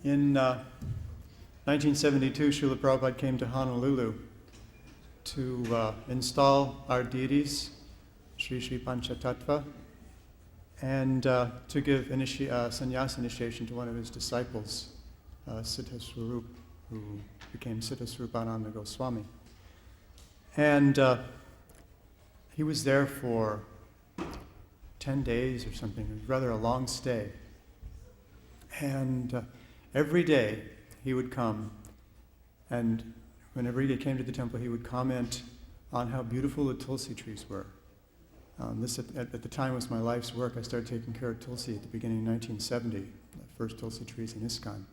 In 1972, Srila Prabhupada came to Honolulu to install our deities, Sri Sri Panchatattva, and to give sannyas initiation to one of his disciples, Siddha Swarup, who became Siddha Swarupananda Goswami. And he was there for 10 days or something. It was rather a long stay. And every day he would come, and whenever he came to the temple, he would comment on how beautiful the tulsi trees were. This at the time was my life's work. I started taking care of tulsi at the beginning of 1970, the first tulsi trees in ISKCON.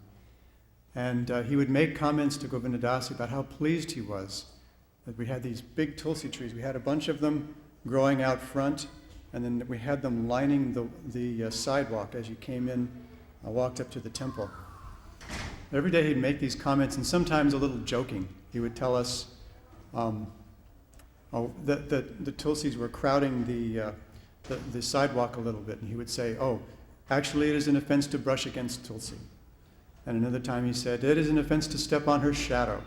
And he would make comments to Govindadasi about how pleased he was that we had these big tulsi trees. We had a bunch of them growing out front, and then we had them lining the sidewalk as you came in, walked up to the temple. Every day he'd make these comments, and sometimes a little joking. He would tell us that the tulsis were crowding the sidewalk a little bit, and he would say, "Oh, actually it is an offense to brush against tulsi." And another time he said, "It is an offense to step on her shadow."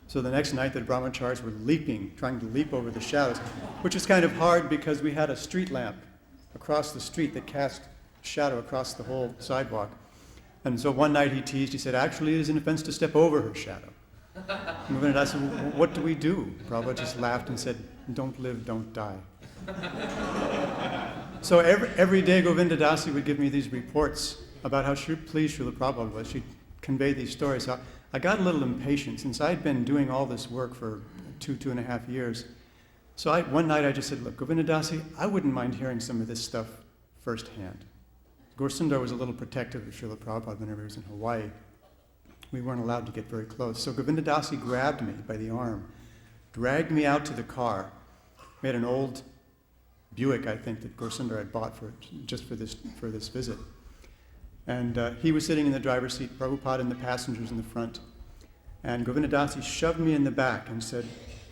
So the next night the brahmacharis were trying to leap over the shadows, which was kind of hard because we had a street lamp across the street that cast shadow across the whole sidewalk. And so one night he teased, he said, "Actually it is an offense to step over her shadow." And I said, "Well, what do we do?" Prabhupada just laughed and said, "Don't live, don't die." So every day Govindadasi would give me these reports about how pleased Srila Prabhupada was. She'd convey these stories. So I got a little impatient since I'd been doing all this work for 2.5 years. So one night I just said, "Look, Govindadasi, I wouldn't mind hearing some of this stuff firsthand." Gaurasundar was a little protective of Srila Prabhupada whenever he was in Hawaii. We weren't allowed to get very close. So Govindadasi grabbed me by the arm, dragged me out to the car. We had an old Buick, I think, that Gaurasundar had bought just for this visit. And he was sitting in the driver's seat, Prabhupada and the passengers in the front. And Govindadasi shoved me in the back and said,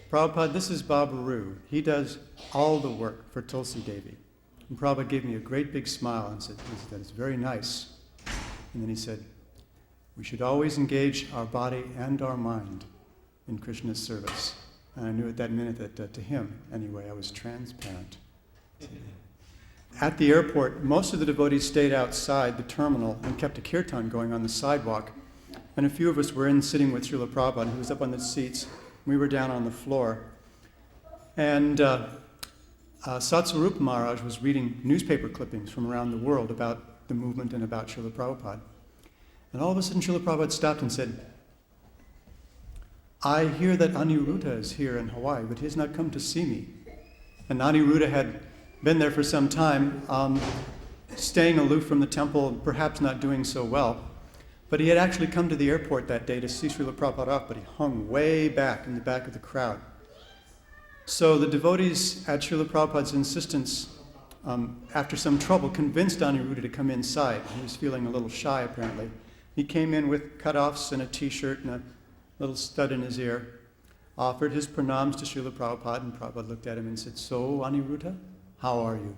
"Prabhupada, this is Babhru. He does all the work for Tulsi Devi." And Prabhupada gave me a great big smile and said, "That is very nice." And then he said, "We should always engage our body and our mind in Krishna's service." And I knew at that minute that to him, anyway, I was transparent. At the airport, most of the devotees stayed outside the terminal and kept a kirtan going on the sidewalk. And a few of us were sitting with Srila Prabhupada, who was up on the seats. We were down on the floor. And Satsvarupa Maharaj was reading newspaper clippings from around the world about the movement and about Srila Prabhupada. And all of a sudden Srila Prabhupada stopped and said, "I hear that Aniruddha is here in Hawaii, but he has not come to see me." And Aniruddha had been there for some time, staying aloof from the temple, perhaps not doing so well. But he had actually come to the airport that day to see Srila Prabhupada off, but he hung way back in the back of the crowd. So the devotees, at Srila Prabhupada's insistence, after some trouble, convinced Aniruddha to come inside. He was feeling a little shy, apparently. He came in with cutoffs and a t-shirt and a little stud in his ear, offered his pranams to Srila Prabhupada, and Prabhupada looked at him and said, "So, Aniruddha, how are you?"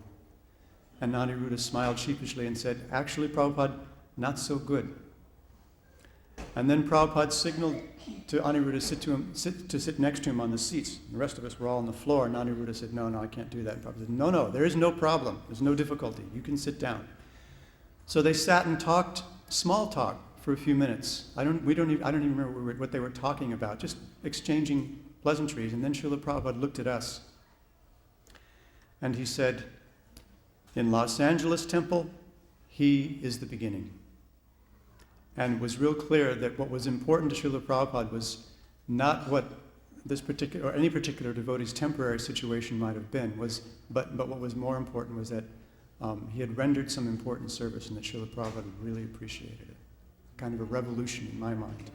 And Aniruddha smiled sheepishly and said, "Actually, Prabhupada, not so good." And then Prabhupada signaled to Aniruddha to sit next to him on the seats. The rest of us were all on the floor, and Aniruddha said, "No, I can't do that." And Prabhupada said, No, there is no problem. There's no difficulty. You can sit down." So they sat and talked, small talk, for a few minutes. I don't even remember what they were talking about, just exchanging pleasantries. And then Srila Prabhupada looked at us, and he said, "In Los Angeles temple, he is the beginning." And it was real clear that what was important to Srila Prabhupada was not what this particular, or any particular devotee's temporary situation might have been, but what was more important was that he had rendered some important service and that Srila Prabhupada really appreciated it. Kind of a revolution in my mind.